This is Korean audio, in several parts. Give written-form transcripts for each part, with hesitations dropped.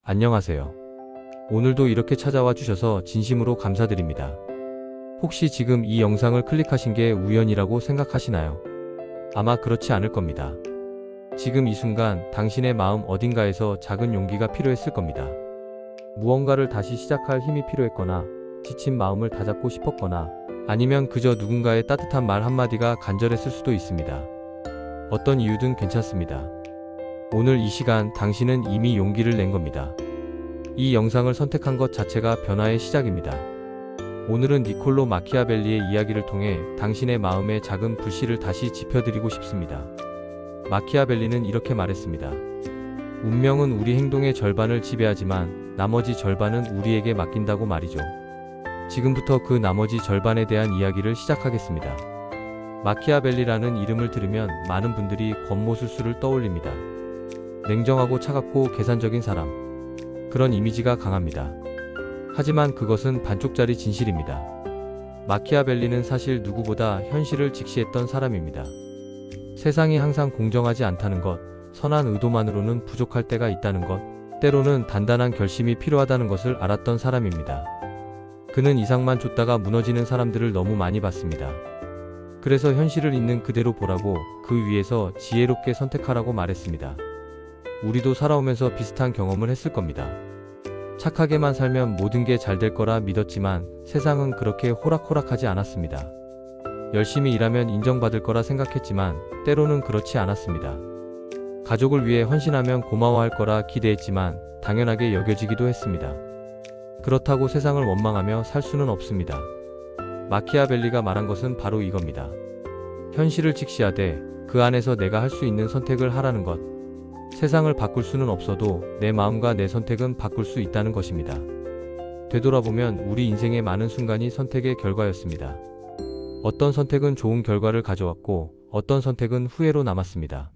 안녕하세요. 오늘도 이렇게 찾아와 주셔서 진심으로 감사드립니다. 혹시 지금 이 영상을 클릭하신 게 우연이라고 생각하시나요? 아마 그렇지 않을 겁니다. 지금 이 순간 당신의 마음 어딘가에서 작은 용기가 필요했을 겁니다. 무언가를 다시 시작할 힘이 필요했거나, 지친 마음을 다잡고 싶었거나, 아니면 그저 누군가의 따뜻한 말 한마디가 간절했을 수도 있습니다. 어떤 이유든 괜찮습니다. 오늘 이 시간 당신은 이미 용기를 낸 겁니다. 이 영상을 선택한 것 자체가 변화의 시작입니다. 오늘은 니콜로 마키아벨리의 이야기를 통해 당신의 마음의 작은 불씨를 다시 지펴드리고 싶습니다. 마키아벨리는 이렇게 말했습니다. 운명은 우리 행동의 절반을 지배하지만 나머지 절반은 우리에게 맡긴다고 말이죠. 지금부터 그 나머지 절반에 대한 이야기를 시작하겠습니다. 마키아벨리라는 이름을 들으면 많은 분들이 권모술수를 떠올립니다. 냉정하고 차갑고 계산적인 사람. 그런 이미지가 강합니다. 하지만 그것은 반쪽짜리 진실입니다. 마키아벨리는 사실 누구보다 현실을 직시했던 사람입니다. 세상이 항상 공정하지 않다는 것, 선한 의도만으로는 부족할 때가 있다는 것, 때로는 단단한 결심이 필요하다는 것을 알았던 사람입니다. 그는 이상만 줬다가 무너지는 사람들을 너무 많이 봤습니다. 그래서 현실을 있는 그대로 보라고, 그 위에서 지혜롭게 선택하라고 말했습니다. 우리도 살아오면서 비슷한 경험을 했을 겁니다. 착하게만 살면 모든 게 잘 될 거라 믿었지만 세상은 그렇게 호락호락하지 않았습니다. 열심히 일하면 인정받을 거라 생각했지만 때로는 그렇지 않았습니다. 가족을 위해 헌신하면 고마워할 거라 기대했지만 당연하게 여겨지기도 했습니다. 그렇다고 세상을 원망하며 살 수는 없습니다. 마키아벨리가 말한 것은 바로 이겁니다. 현실을 직시하되 그 안에서 내가 할 수 있는 선택을 하라는 것. 세상을 바꿀 수는 없어도 내 마음과 내 선택은 바꿀 수 있다는 것입니다. 되돌아보면 우리 인생의 많은 순간이 선택의 결과였습니다. 어떤 선택은 좋은 결과를 가져왔고 어떤 선택은 후회로 남았습니다.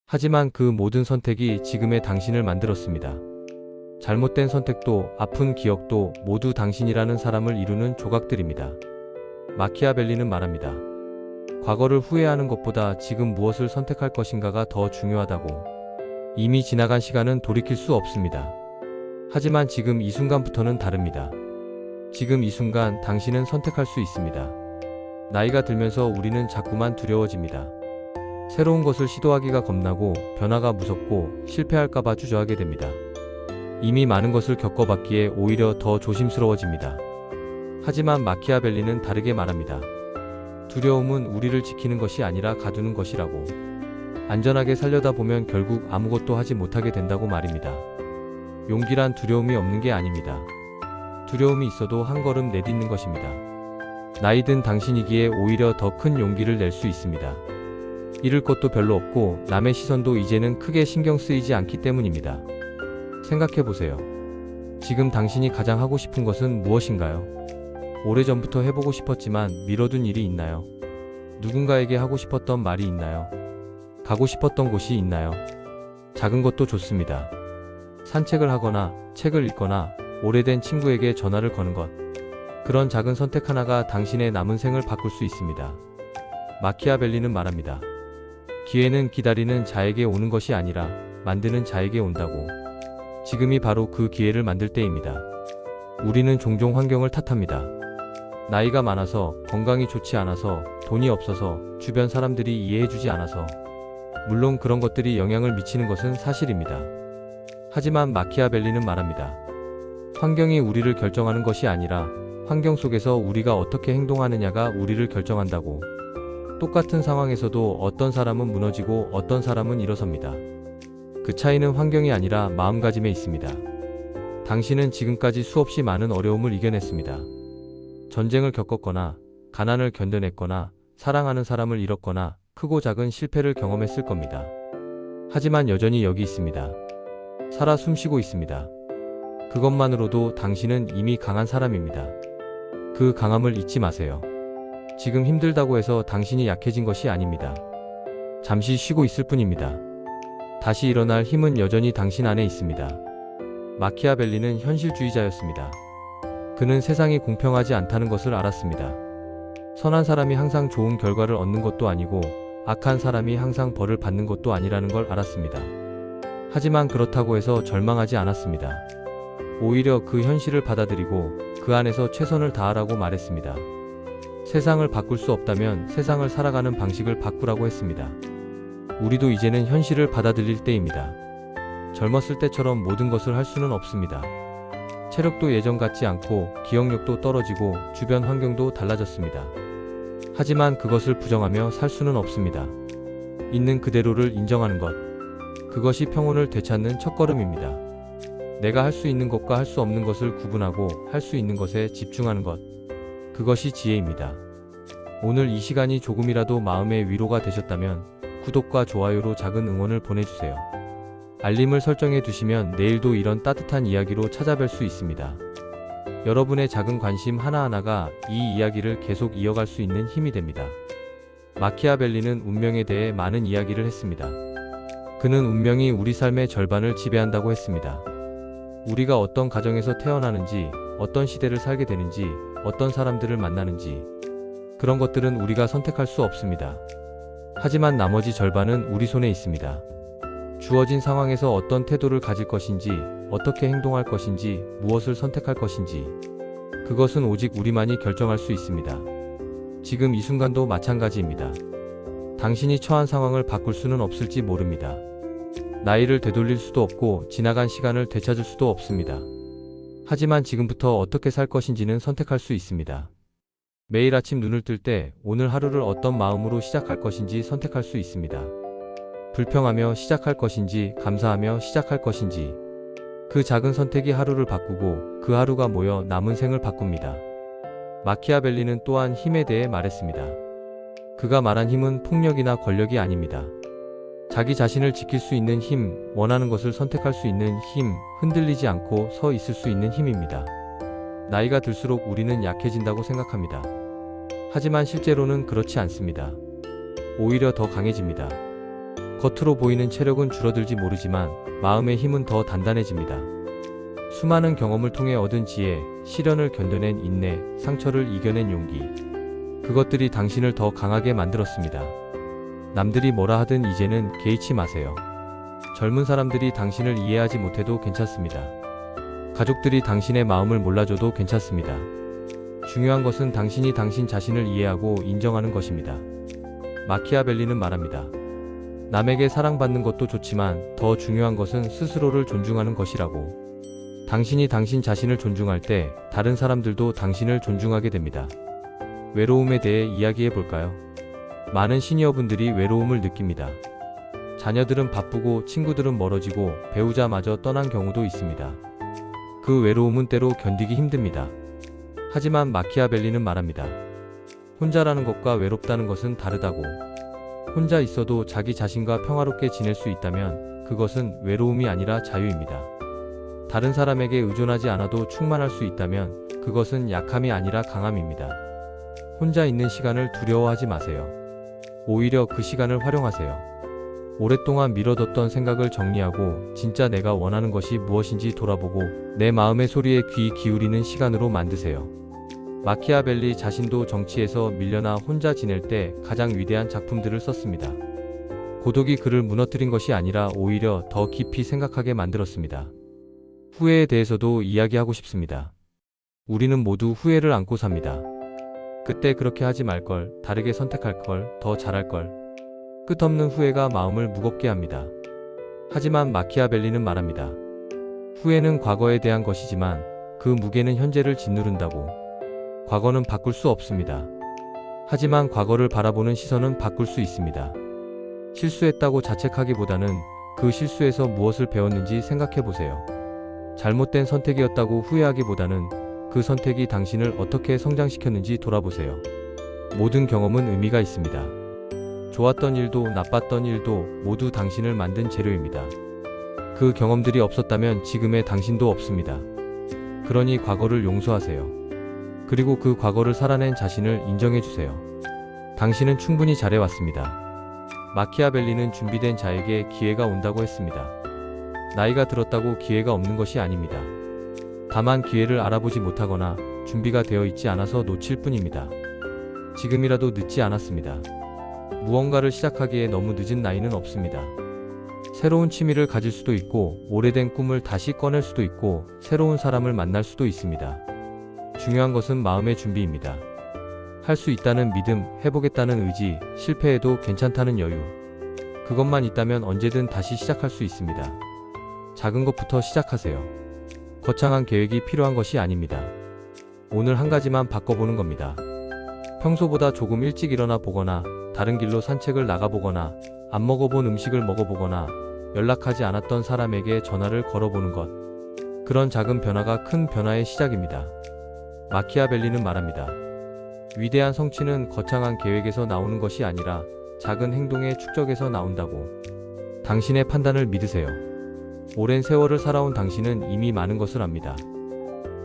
하지만 그 모든 선택이 지금의 당신을 만들었습니다. 잘못된 선택도 아픈 기억도 모두 당신이라는 사람을 이루는 조각들입니다. 마키아벨리는 말합니다. 과거를 후회하는 것보다 지금 무엇을 선택할 것인가가 더 중요하다고. 이미 지나간 시간은 돌이킬 수 없습니다. 하지만 지금 이 순간부터는 다릅니다. 지금 이 순간 당신은 선택할 수 있습니다. 나이가 들면서 우리는 자꾸만 두려워집니다. 새로운 것을 시도하기가 겁나고 변화가 무섭고 실패할까봐 주저하게 됩니다. 이미 많은 것을 겪어봤기에 오히려 더 조심스러워집니다. 하지만 마키아벨리는 다르게 말합니다. 두려움은 우리를 지키는 것이 아니라 가두는 것이라고. 안전하게 살려다 보면 결국 아무것도 하지 못하게 된다고 말입니다. 용기란 두려움이 없는 게 아닙니다. 두려움이 있어도 한 걸음 내딛는 것입니다. 나이 든 당신이기에 오히려 더 큰 용기를 낼 수 있습니다. 잃을 것도 별로 없고 남의 시선도 이제는 크게 신경 쓰이지 않기 때문입니다. 생각해보세요. 지금 당신이 가장 하고 싶은 것은 무엇인가요? 오래전부터 해보고 싶었지만 미뤄둔 일이 있나요? 누군가에게 하고 싶었던 말이 있나요? 가고 싶었던 곳이 있나요? 작은 것도 좋습니다. 산책을 하거나 책을 읽거나 오래된 친구에게 전화를 거는 것. 그런 작은 선택 하나가 당신의 남은 생을 바꿀 수 있습니다. 마키아벨리는 말합니다. 기회는 기다리는 자에게 오는 것이 아니라 만드는 자에게 온다고. 지금이 바로 그 기회를 만들 때입니다. 우리는 종종 환경을 탓합니다. 나이가 많아서, 건강이 좋지 않아서, 돈이 없어서, 주변 사람들이 이해해주지 않아서. 물론 그런 것들이 영향을 미치는 것은 사실입니다. 하지만 마키아벨리는 말합니다. 환경이 우리를 결정하는 것이 아니라 환경 속에서 우리가 어떻게 행동하느냐가 우리를 결정한다고. 똑같은 상황에서도 어떤 사람은 무너지고 어떤 사람은 일어섭니다. 그 차이는 환경이 아니라 마음가짐에 있습니다. 당신은 지금까지 수없이 많은 어려움을 이겨냈습니다. 전쟁을 겪었거나, 가난을 견뎌냈거나, 사랑하는 사람을 잃었거나, 크고 작은 실패를 경험했을 겁니다. 하지만 여전히 여기 있습니다. 살아 숨쉬고 있습니다. 그것만으로도 당신은 이미 강한 사람입니다. 그 강함을 잊지 마세요. 지금 힘들다고 해서 당신이 약해진 것이 아닙니다. 잠시 쉬고 있을 뿐입니다. 다시 일어날 힘은 여전히 당신 안에 있습니다. 마키아벨리는 현실주의자였습니다. 그는 세상이 공평하지 않다는 것을 알았습니다. 선한 사람이 항상 좋은 결과를 얻는 것도 아니고 악한 사람이 항상 벌을 받는 것도 아니라는 걸 알았습니다. 하지만 그렇다고 해서 절망하지 않았습니다. 오히려 그 현실을 받아들이고 그 안에서 최선을 다하라고 말했습니다. 세상을 바꿀 수 없다면 세상을 살아가는 방식을 바꾸라고 했습니다. 우리도 이제는 현실을 받아들일 때입니다. 젊었을 때처럼 모든 것을 할 수는 없습니다. 체력도 예전 같지 않고 기억력도 떨어지고 주변 환경도 달라졌습니다. 하지만 그것을 부정하며 살 수는 없습니다. 있는 그대로를 인정하는 것. 그것이 평온을 되찾는 첫걸음입니다. 내가 할 수 있는 것과 할 수 없는 것을 구분하고 할 수 있는 것에 집중하는 것. 그것이 지혜입니다. 오늘 이 시간이 조금이라도 마음의 위로가 되셨다면 구독과 좋아요로 작은 응원을 보내주세요. 알림을 설정해 두시면 내일도 이런 따뜻한 이야기로 찾아뵐 수 있습니다. 여러분의 작은 관심 하나하나가 이 이야기를 계속 이어갈 수 있는 힘이 됩니다. 마키아벨리는 운명에 대해 많은 이야기를 했습니다. 그는 운명이 우리 삶의 절반을 지배한다고 했습니다. 우리가 어떤 가정에서 태어나는지, 어떤 시대를 살게 되는지, 어떤 사람들을 만나는지, 그런 것들은 우리가 선택할 수 없습니다. 하지만 나머지 절반은 우리 손에 있습니다. 주어진 상황에서 어떤 태도를 가질 것인지, 어떻게 행동할 것인지, 무엇을 선택할 것인지, 그것은 오직 우리만이 결정할 수 있습니다. 지금 이 순간도 마찬가지입니다. 당신이 처한 상황을 바꿀 수는 없을지 모릅니다. 나이를 되돌릴 수도 없고 지나간 시간을 되찾을 수도 없습니다. 하지만 지금부터 어떻게 살 것인지는 선택할 수 있습니다. 매일 아침 눈을 뜰 때 오늘 하루를 어떤 마음으로 시작할 것인지 선택할 수 있습니다. 불평하며 시작할 것인지 감사하며 시작할 것인지, 그 작은 선택이 하루를 바꾸고 그 하루가 모여 남은 생을 바꿉니다. 마키아벨리는 또한 힘에 대해 말했습니다. 그가 말한 힘은 폭력이나 권력이 아닙니다. 자기 자신을 지킬 수 있는 힘, 원하는 것을 선택할 수 있는 힘, 흔들리지 않고 서 있을 수 있는 힘입니다. 나이가 들수록 우리는 약해진다고 생각합니다. 하지만 실제로는 그렇지 않습니다. 오히려 더 강해집니다. 겉으로 보이는 체력은 줄어들지 모르지만 마음의 힘은 더 단단해집니다. 수많은 경험을 통해 얻은 지혜, 시련을 견뎌낸 인내, 상처를 이겨낸 용기, 그것들이 당신을 더 강하게 만들었습니다. 남들이 뭐라 하든 이제는 개의치 마세요. 젊은 사람들이 당신을 이해하지 못해도 괜찮습니다. 가족들이 당신의 마음을 몰라줘도 괜찮습니다. 중요한 것은 당신이 당신 자신을 이해하고 인정하는 것입니다. 마키아벨리는 말합니다. 남에게 사랑받는 것도 좋지만 더 중요한 것은 스스로를 존중하는 것이라고. 당신이 당신 자신을 존중할 때 다른 사람들도 당신을 존중하게 됩니다. 외로움에 대해 이야기해 볼까요? 많은 시니어분들이 외로움을 느낍니다. 자녀들은 바쁘고 친구들은 멀어지고 배우자마저 떠난 경우도 있습니다. 그 외로움은 때로 견디기 힘듭니다. 하지만 마키아벨리는 말합니다. 혼자라는 것과 외롭다는 것은 다르다고. 혼자 있어도 자기 자신과 평화롭게 지낼 수 있다면 그것은 외로움이 아니라 자유입니다. 다른 사람에게 의존하지 않아도 충만할 수 있다면 그것은 약함이 아니라 강함입니다. 혼자 있는 시간을 두려워하지 마세요. 오히려 그 시간을 활용하세요. 오랫동안 미뤄뒀던 생각을 정리하고 진짜 내가 원하는 것이 무엇인지 돌아보고 내 마음의 소리에 귀 기울이는 시간으로 만드세요. 마키아벨리 자신도 정치에서 밀려나 혼자 지낼 때 가장 위대한 작품들을 썼습니다. 고독이 그를 무너뜨린 것이 아니라 오히려 더 깊이 생각하게 만들었습니다. 후회에 대해서도 이야기하고 싶습니다. 우리는 모두 후회를 안고 삽니다. 그때 그렇게 하지 말걸, 다르게 선택할 걸, 더 잘할 걸. 끝없는 후회가 마음을 무겁게 합니다. 하지만 마키아벨리는 말합니다. 후회는 과거에 대한 것이지만 그 무게는 현재를 짓누른다고. 과거는 바꿀 수 없습니다. 하지만 과거를 바라보는 시선은 바꿀 수 있습니다. 실수했다고 자책하기보다는 그 실수에서 무엇을 배웠는지 생각해 보세요. 잘못된 선택이었다고 후회하기보다는 그 선택이 당신을 어떻게 성장시켰는지 돌아보세요. 모든 경험은 의미가 있습니다. 좋았던 일도 나빴던 일도 모두 당신을 만든 재료입니다. 그 경험들이 없었다면 지금의 당신도 없습니다. 그러니 과거를 용서하세요. 그리고 그 과거를 살아낸 자신을 인정해주세요. 당신은 충분히 잘해왔습니다. 마키아벨리는 준비된 자에게 기회가 온다고 했습니다. 나이가 들었다고 기회가 없는 것이 아닙니다. 다만 기회를 알아보지 못하거나 준비가 되어 있지 않아서 놓칠 뿐입니다. 지금이라도 늦지 않았습니다. 무언가를 시작하기에 너무 늦은 나이는 없습니다. 새로운 취미를 가질 수도 있고, 오래된 꿈을 다시 꺼낼 수도 있고, 새로운 사람을 만날 수도 있습니다. 중요한 것은 마음의 준비입니다. 할 수 있다는 믿음, 해보겠다는 의지, 실패해도 괜찮다는 여유. 그것만 있다면 언제든 다시 시작할 수 있습니다. 작은 것부터 시작하세요. 거창한 계획이 필요한 것이 아닙니다. 오늘 한 가지만 바꿔보는 겁니다. 평소보다 조금 일찍 일어나 보거나, 다른 길로 산책을 나가보거나, 안 먹어본 음식을 먹어보거나, 연락하지 않았던 사람에게 전화를 걸어보는 것. 그런 작은 변화가 큰 변화의 시작입니다. 마키아벨리는 말합니다. 위대한 성취는 거창한 계획에서 나오는 것이 아니라 작은 행동의 축적에서 나온다고. 당신의 판단을 믿으세요. 오랜 세월을 살아온 당신은 이미 많은 것을 압니다.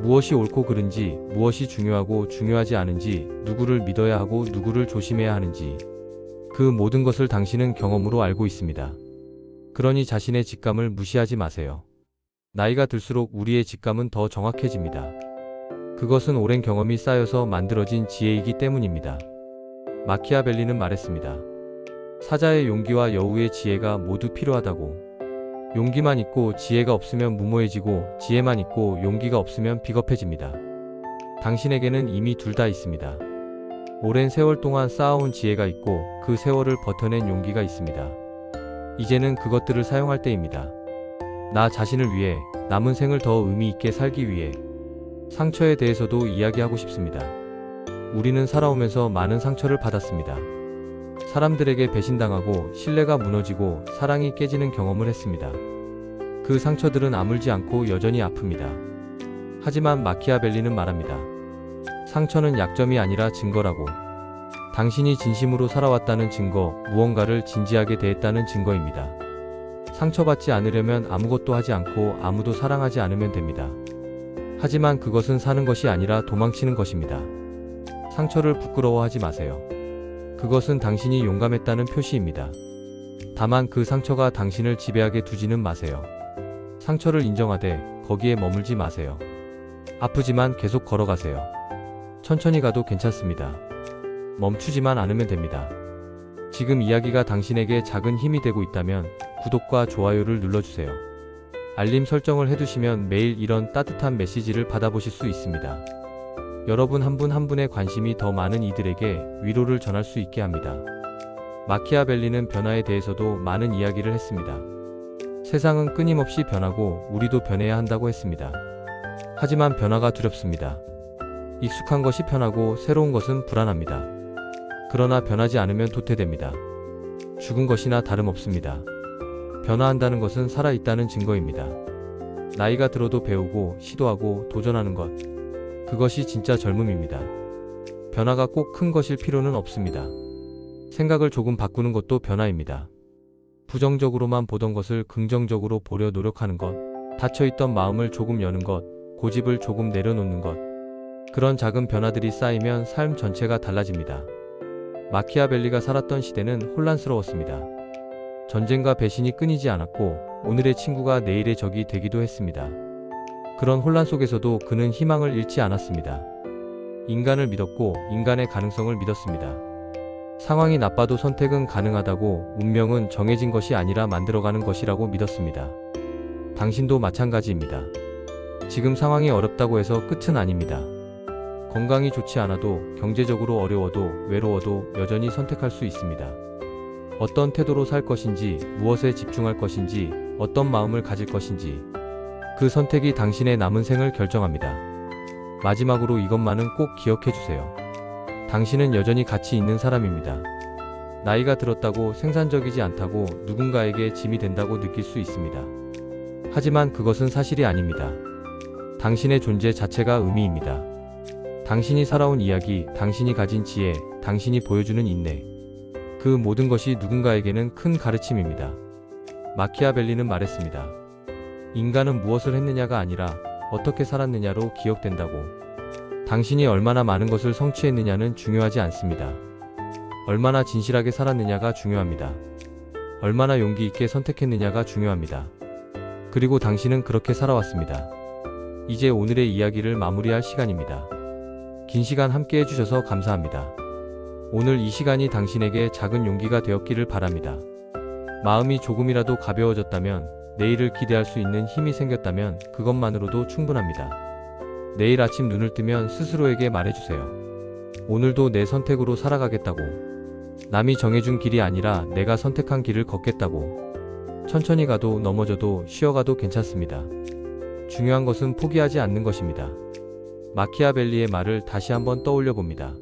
무엇이 옳고 그른지, 무엇이 중요하고 중요하지 않은지, 누구를 믿어야 하고 누구를 조심해야 하는지, 그 모든 것을 당신은 경험으로 알고 있습니다. 그러니 자신의 직감을 무시하지 마세요. 나이가 들수록 우리의 직감은 더 정확해집니다. 그것은 오랜 경험이 쌓여서 만들어진 지혜이기 때문입니다. 마키아벨리는 말했습니다. 사자의 용기와 여우의 지혜가 모두 필요하다고. 용기만 있고 지혜가 없으면 무모해지고, 지혜만 있고 용기가 없으면 비겁해집니다. 당신에게는 이미 둘 다 있습니다. 오랜 세월 동안 쌓아온 지혜가 있고, 그 세월을 버텨낸 용기가 있습니다. 이제는 그것들을 사용할 때입니다. 나 자신을 위해, 남은 생을 더 의미 있게 살기 위해. 상처에 대해서도 이야기하고 싶습니다. 우리는 살아오면서 많은 상처를 받았습니다. 사람들에게 배신당하고, 신뢰가 무너지고, 사랑이 깨지는 경험을 했습니다. 그 상처들은 아물지 않고 여전히 아픕니다. 하지만 마키아벨리는 말합니다. 상처는 약점이 아니라 증거라고. 당신이 진심으로 살아왔다는 증거, 무언가를 진지하게 대했다는 증거입니다. 상처받지 않으려면 아무것도 하지 않고 아무도 사랑하지 않으면 됩니다. 하지만 그것은 사는 것이 아니라 도망치는 것입니다. 상처를 부끄러워하지 마세요. 그것은 당신이 용감했다는 표시입니다. 다만 그 상처가 당신을 지배하게 두지는 마세요. 상처를 인정하되 거기에 머물지 마세요. 아프지만 계속 걸어가세요. 천천히 가도 괜찮습니다. 멈추지만 않으면 됩니다. 지금 이야기가 당신에게 작은 힘이 되고 있다면 구독과 좋아요를 눌러주세요. 알림 설정을 해두시면 매일 이런 따뜻한 메시지를 받아보실 수 있습니다. 여러분 한 분 한 분의 관심이 더 많은 이들에게 위로를 전할 수 있게 합니다. 마키아벨리는 변화에 대해서도 많은 이야기를 했습니다. 세상은 끊임없이 변하고 우리도 변해야 한다고 했습니다. 하지만 변화가 두렵습니다. 익숙한 것이 편하고 새로운 것은 불안합니다. 그러나 변하지 않으면 도태됩니다. 죽은 것이나 다름없습니다. 변화한다는 것은 살아있다는 증거입니다. 나이가 들어도 배우고 시도하고 도전하는 것. 그것이 진짜 젊음입니다. 변화가 꼭 큰 것일 필요는 없습니다. 생각을 조금 바꾸는 것도 변화입니다. 부정적으로만 보던 것을 긍정적으로 보려 노력하는 것. 닫혀있던 마음을 조금 여는 것. 고집을 조금 내려놓는 것. 그런 작은 변화들이 쌓이면 삶 전체가 달라집니다. 마키아벨리가 살았던 시대는 혼란스러웠습니다. 전쟁과 배신이 끊이지 않았고, 오늘의 친구가 내일의 적이 되기도 했습니다. 그런 혼란 속에서도 그는 희망을 잃지 않았습니다. 인간을 믿었고, 인간의 가능성을 믿었습니다. 상황이 나빠도 선택은 가능하다고, 운명은 정해진 것이 아니라 만들어가는 것이라고 믿었습니다. 당신도 마찬가지입니다. 지금 상황이 어렵다고 해서 끝은 아닙니다. 건강이 좋지 않아도, 경제적으로 어려워도, 외로워도 여전히 선택할 수 있습니다. 어떤 태도로 살 것인지, 무엇에 집중할 것인지, 어떤 마음을 가질 것인지, 그 선택이 당신의 남은 생을 결정합니다. 마지막으로 이것만은 꼭 기억해 주세요. 당신은 여전히 가치 있는 사람입니다. 나이가 들었다고 생산적이지 않다고 누군가에게 짐이 된다고 느낄 수 있습니다. 하지만 그것은 사실이 아닙니다. 당신의 존재 자체가 의미입니다. 당신이 살아온 이야기, 당신이 가진 지혜, 당신이 보여주는 인내. 그 모든 것이 누군가에게는 큰 가르침입니다. 마키아벨리는 말했습니다. 인간은 무엇을 했느냐가 아니라 어떻게 살았느냐로 기억된다고. 당신이 얼마나 많은 것을 성취했느냐는 중요하지 않습니다. 얼마나 진실하게 살았느냐가 중요합니다. 얼마나 용기 있게 선택했느냐가 중요합니다. 그리고 당신은 그렇게 살아왔습니다. 이제 오늘의 이야기를 마무리할 시간입니다. 긴 시간 함께 해주셔서 감사합니다. 오늘 이 시간이 당신에게 작은 용기가 되었기를 바랍니다. 마음이 조금이라도 가벼워졌다면, 내일을 기대할 수 있는 힘이 생겼다면 그것만으로도 충분합니다. 내일 아침 눈을 뜨면 스스로에게 말해주세요. 오늘도 내 선택으로 살아가겠다고. 남이 정해준 길이 아니라 내가 선택한 길을 걷겠다고. 천천히 가도 넘어져도 쉬어가도 괜찮습니다. 중요한 것은 포기하지 않는 것입니다. 마키아벨리의 말을 다시 한번 떠올려 봅니다.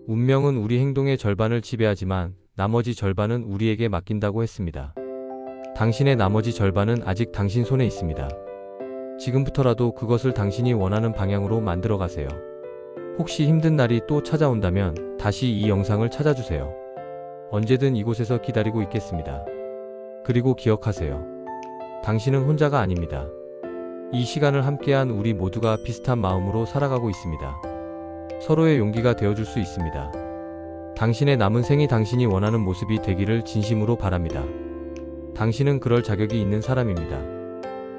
운명은 우리 행동의 절반을 지배하지만 나머지 절반은 우리에게 맡긴다고 했습니다. 당신의 나머지 절반은 아직 당신 손에 있습니다. 지금부터라도 그것을 당신이 원하는 방향으로 만들어 가세요. 혹시 힘든 날이 또 찾아온다면 다시 이 영상을 찾아주세요. 언제든 이곳에서 기다리고 있겠습니다. 그리고 기억하세요. 당신은 혼자가 아닙니다. 이 시간을 함께한 우리 모두가 비슷한 마음으로 살아가고 있습니다. 서로의 용기가 되어줄 수 있습니다. 당신의 남은 생이 당신이 원하는 모습이 되기를 진심으로 바랍니다. 당신은 그럴 자격이 있는 사람입니다.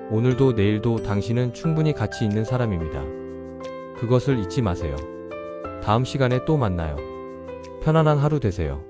오늘도 내일도 당신은 충분히 가치 있는 사람입니다. 그것을 잊지 마세요. 다음 시간에 또 만나요. 편안한 하루 되세요.